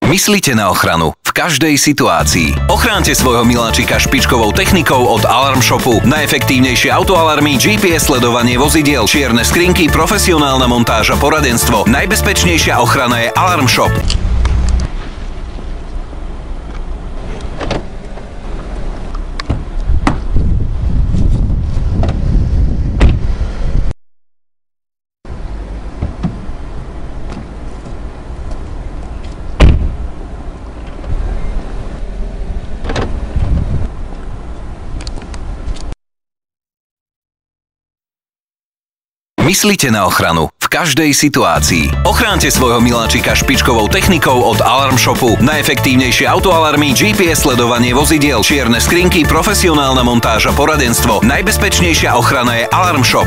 Myslite na ochranu v každej situácii. Ochránte svojho miláčika špičkovou technikou od Alarm Shopu. Najefektívnejšie autoalarmy, GPS sledovanie vozidiel, čierne skrinky, profesionálna montáž a poradenstvo. Najbezpečnejšia ochrana je Alarm Shop. Myslite na ochranu v každej situácii. Ochránte svojho miláčika špičkovou technikou od Alarm Shopu. Najefektívnejšie autoalarmy, GPS sledovanie vozidiel, čierne skrinky, profesionálna montáž a poradenstvo. Najbezpečnejšia ochrana je Alarm Shop.